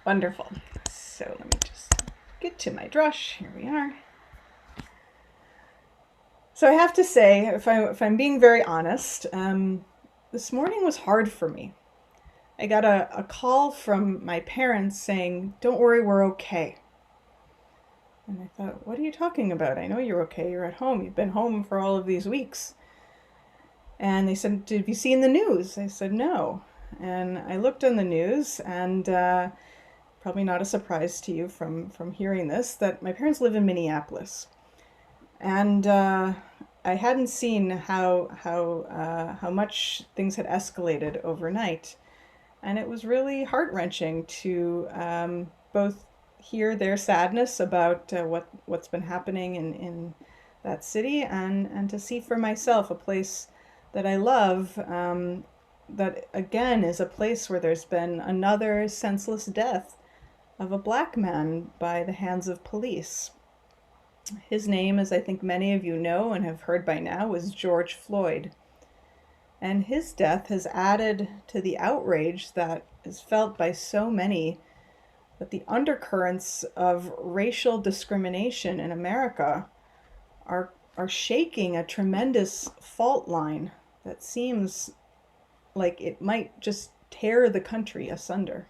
Wonderful. So let me just get to my drush. Here we are. So I have to say, if I'm being very honest, this morning was hard for me. I got a call from my parents saying, "Don't worry, we're okay." And I thought, what are you talking about? I know you're okay. You're at home. You've been home for all of these weeks. And they said, "Have you seen the news?" I said, "No." And I looked on the news, and probably not a surprise to you from hearing this, that my parents live in Minneapolis. And I hadn't seen how much things had escalated overnight. And it was really heart-wrenching to both hear their sadness about what's been happening in that city, and to see for myself a place that I love, that again is a place where there's been another senseless death of a black man by the hands of police. His name, as I think many of you know and have heard by now, was George Floyd. And his death has added to the outrage that is felt by so many, that the undercurrents of racial discrimination in America are shaking a tremendous fault line that seems like it might just tear the country asunder.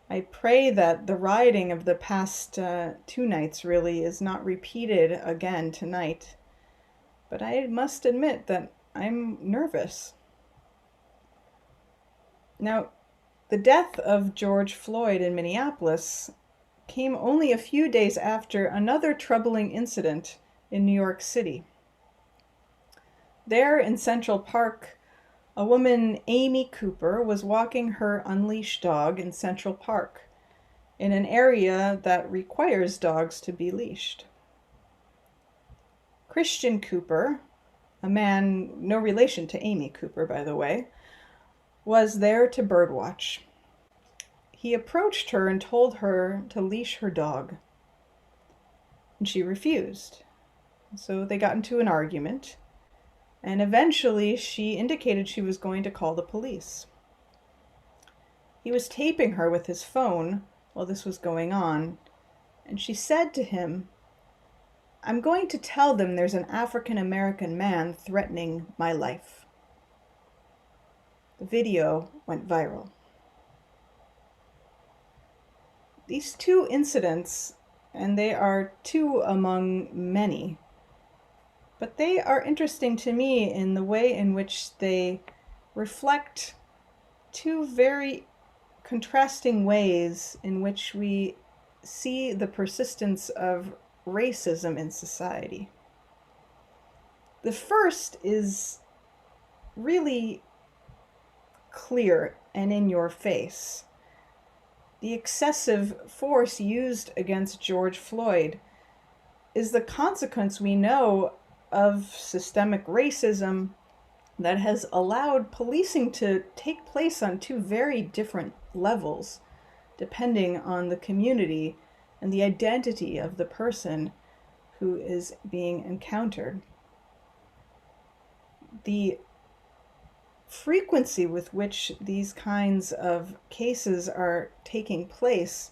I pray that the rioting of the past 2 nights really is not repeated again tonight. But I must admit that I'm nervous. Now, the death of George Floyd in Minneapolis came only a few days after another troubling incident in New York City. There in Central Park, a woman, Amy Cooper, was walking her unleashed dog in Central Park, in an area that requires dogs to be leashed. Christian Cooper, a man no relation to Amy Cooper, by the way, was there to birdwatch. He approached her and told her to leash her dog, and she refused. So they got into an argument, and eventually she indicated she was going to call the police. He was taping her with his phone while this was going on, and she said to him, "I'm going to tell them there's an African American man threatening my life." The video went viral. These two incidents, and they are two among many, but they are interesting to me in the way in which they reflect two very contrasting ways in which we see the persistence of racism in society. The first is really clear and in your face. The excessive force used against George Floyd is the consequence, we know, of systemic racism that has allowed policing to take place on two very different levels, depending on the community and the identity of the person who is being encountered. The frequency with which these kinds of cases are taking place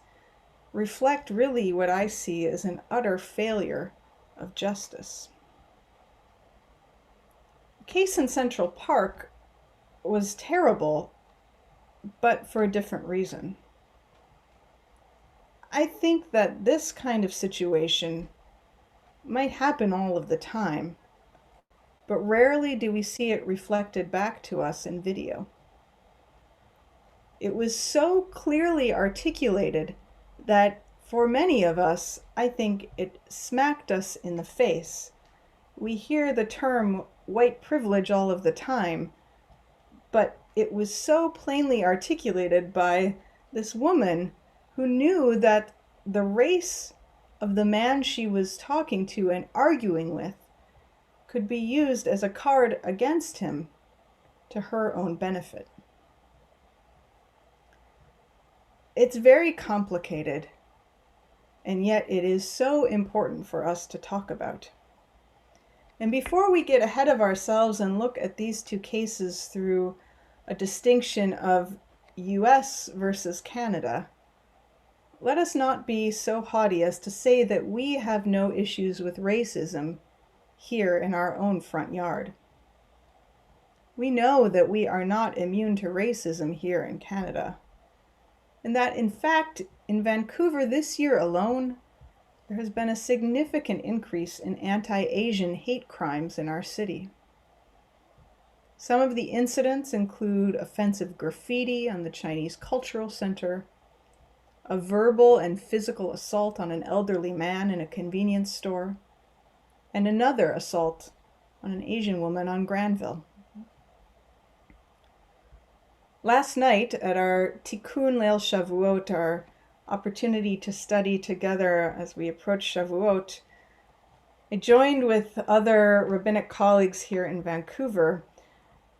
reflect really what I see as an utter failure of justice. The case in Central Park was terrible, but for a different reason. I think that this kind of situation might happen all of the time, but rarely do we see it reflected back to us in video. It was so clearly articulated that for many of us, I think it smacked us in the face. We hear the term white privilege all of the time, but it was so plainly articulated by this woman who knew that the race of the man she was talking to and arguing with could be used as a card against him to her own benefit. It's very complicated, and yet it is so important for us to talk about. And before we get ahead of ourselves and look at these two cases through a distinction of US versus Canada, let us not be so haughty as to say that we have no issues with racism here in our own front yard. We know that we are not immune to racism here in Canada, and that in fact, in Vancouver this year alone, there has been a significant increase in anti-Asian hate crimes in our city. Some of the incidents include offensive graffiti on the Chinese Cultural Center, a verbal and physical assault on an elderly man in a convenience store, and another assault on an Asian woman on Granville. Last night at our Tikkun Leil Shavuot, our opportunity to study together as we approach Shavuot, I joined with other rabbinic colleagues here in Vancouver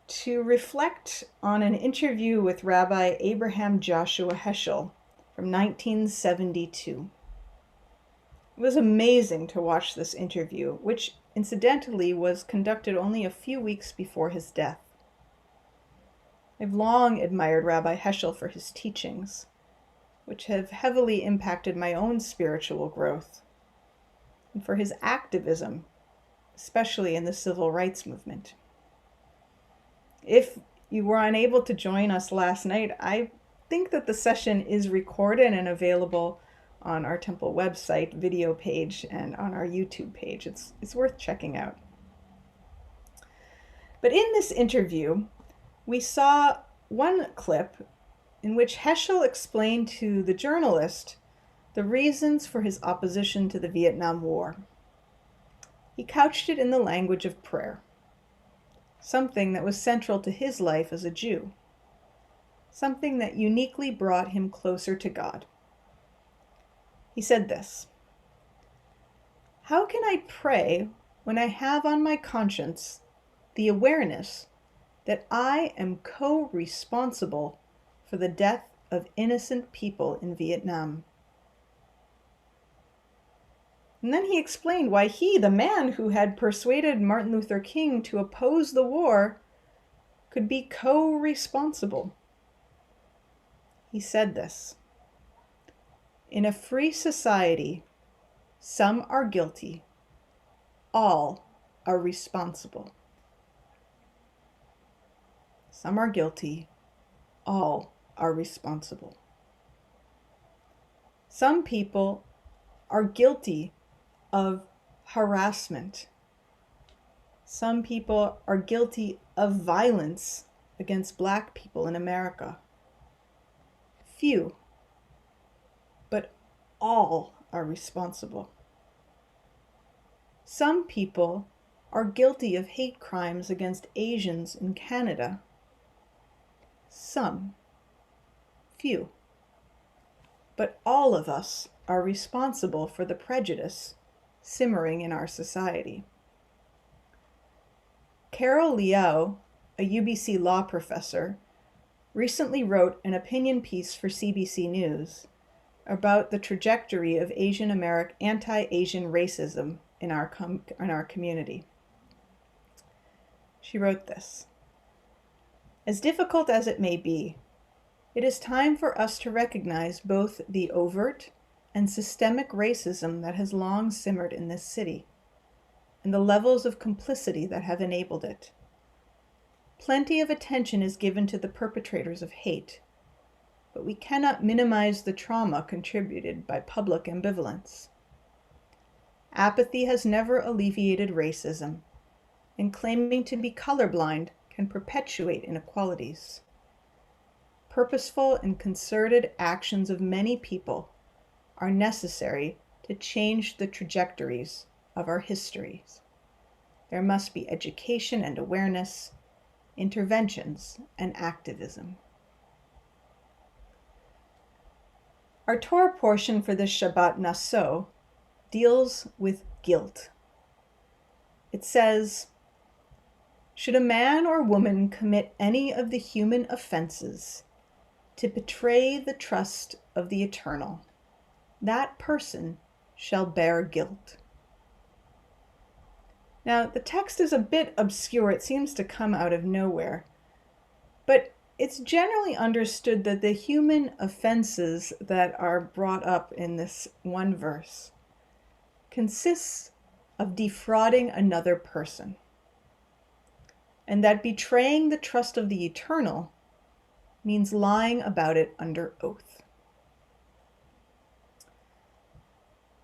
to reflect on an interview with Rabbi Abraham Joshua Heschel from 1972. It was amazing to watch this interview, which incidentally was conducted only a few weeks before his death. I've long admired Rabbi Heschel for his teachings, which have heavily impacted my own spiritual growth, and for his activism, especially in the civil rights movement. If you were unable to join us last night, I think that the session is recorded and available on our temple website, video page, and on our YouTube page. It's worth checking out. But in this interview, we saw one clip in which Heschel explained to the journalist the reasons for his opposition to the Vietnam War. He couched it in the language of prayer, something that was central to his life as a Jew, something that uniquely brought him closer to God. He said this: "How can I pray when I have on my conscience the awareness that I am co-responsible for the death of innocent people in Vietnam?" And then he explained why he, the man who had persuaded Martin Luther King to oppose the war, could be co-responsible. He said this: "In a free society, some are guilty, all are responsible." Some are guilty, all are responsible. Some people are guilty of harassment. Some people are guilty of violence against Black people in America. Few, but all are responsible. Some people are guilty of hate crimes against Asians in Canada. Some, few, but all of us are responsible for the prejudice simmering in our society. Carol Liao, a UBC law professor, recently wrote an opinion piece for CBC News about the trajectory of anti-Asian racism in our community. She wrote this: "As difficult as it may be, it is time for us to recognize both the overt and systemic racism that has long simmered in this city, and the levels of complicity that have enabled it. Plenty of attention is given to the perpetrators of hate, but we cannot minimize the trauma contributed by public ambivalence. Apathy has never alleviated racism, and claiming to be colorblind can perpetuate inequalities. Purposeful and concerted actions of many people are necessary to change the trajectories of our histories. There must be education and awareness, interventions and activism." Our Torah portion for this Shabbat Naso deals with guilt. It says, "Should a man or woman commit any of the human offenses to betray the trust of the Eternal, that person shall bear guilt." Now, the text is a bit obscure. It seems to come out of nowhere. But It's generally understood that the human offenses that are brought up in this one verse consists of defrauding another person, and that betraying the trust of the eternal means lying about it under oath.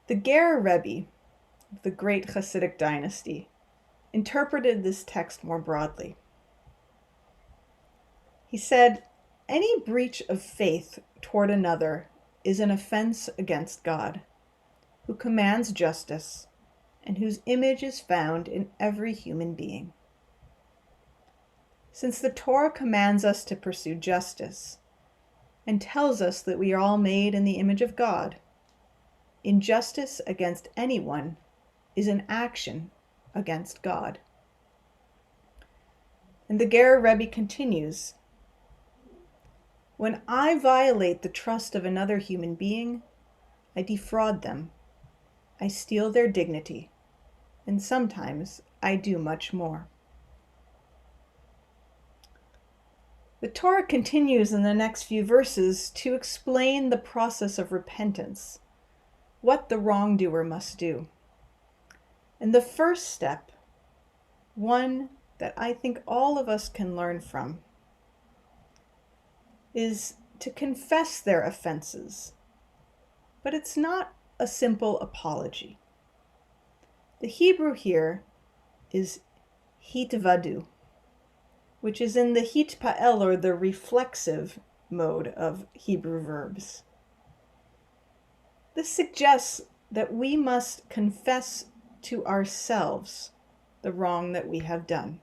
The Ger Rebbe of the great Hasidic dynasty interpreted this text more broadly. He said, any breach of faith toward another is an offense against God, who commands justice and whose image is found in every human being. Since the Torah commands us to pursue justice and tells us that we are all made in the image of God, injustice against anyone is an action against God. And the Ger Rebbe continues, when I violate the trust of another human being, I defraud them, I steal their dignity, and sometimes I do much more. The Torah continues in the next few verses to explain the process of repentance, what the wrongdoer must do. And the first step, one that I think all of us can learn from, is to confess their offenses. But it's not a simple apology. The Hebrew here is hitvadu, which is in the hitpa'el, or the reflexive mode of Hebrew verbs. This suggests that we must confess to ourselves the wrong that we have done.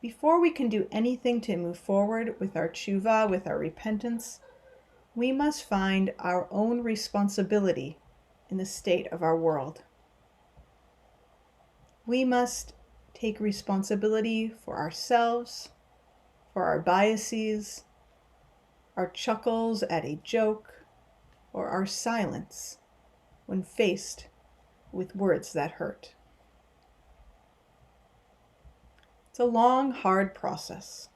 Before we can do anything to move forward with our tshuva, with our repentance, we must find our own responsibility in the state of our world. We must take responsibility for ourselves, for our biases, our chuckles at a joke, or our silence when faced with words that hurt. It's a long, hard process.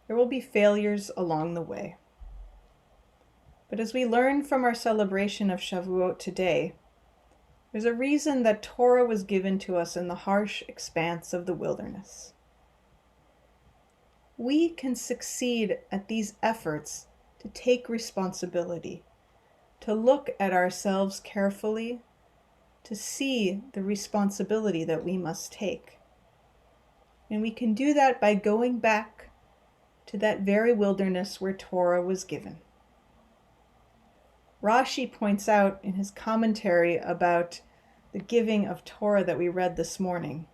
There will be failures along the way. But as we learn from our celebration of Shavuot today, there's a reason that Torah was given to us in the harsh expanse of the wilderness. We can succeed at these efforts to take responsibility, to look at ourselves carefully, to see the responsibility that we must take. And we can do that by going back to that very wilderness where Torah was given. Rashi points out in his commentary about the giving of Torah that we read this morning,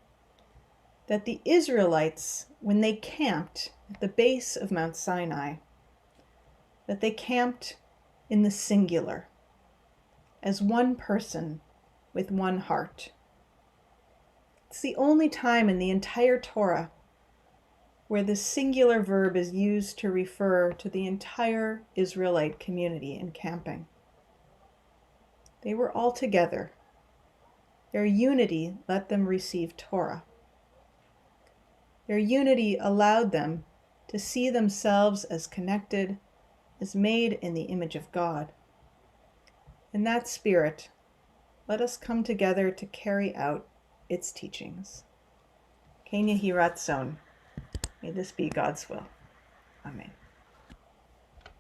that the Israelites, when they camped at the base of Mount Sinai, that they camped in the singular, as one person with one heart. It's the only time in the entire Torah where the singular verb is used to refer to the entire Israelite community in camping. They were all together. Their unity let them receive Torah. Their unity allowed them to see themselves as connected, as made in the image of God. In that spirit, let us come together to carry out its teachings. Ken Yehi Ratzon. May this be God's will. Amen.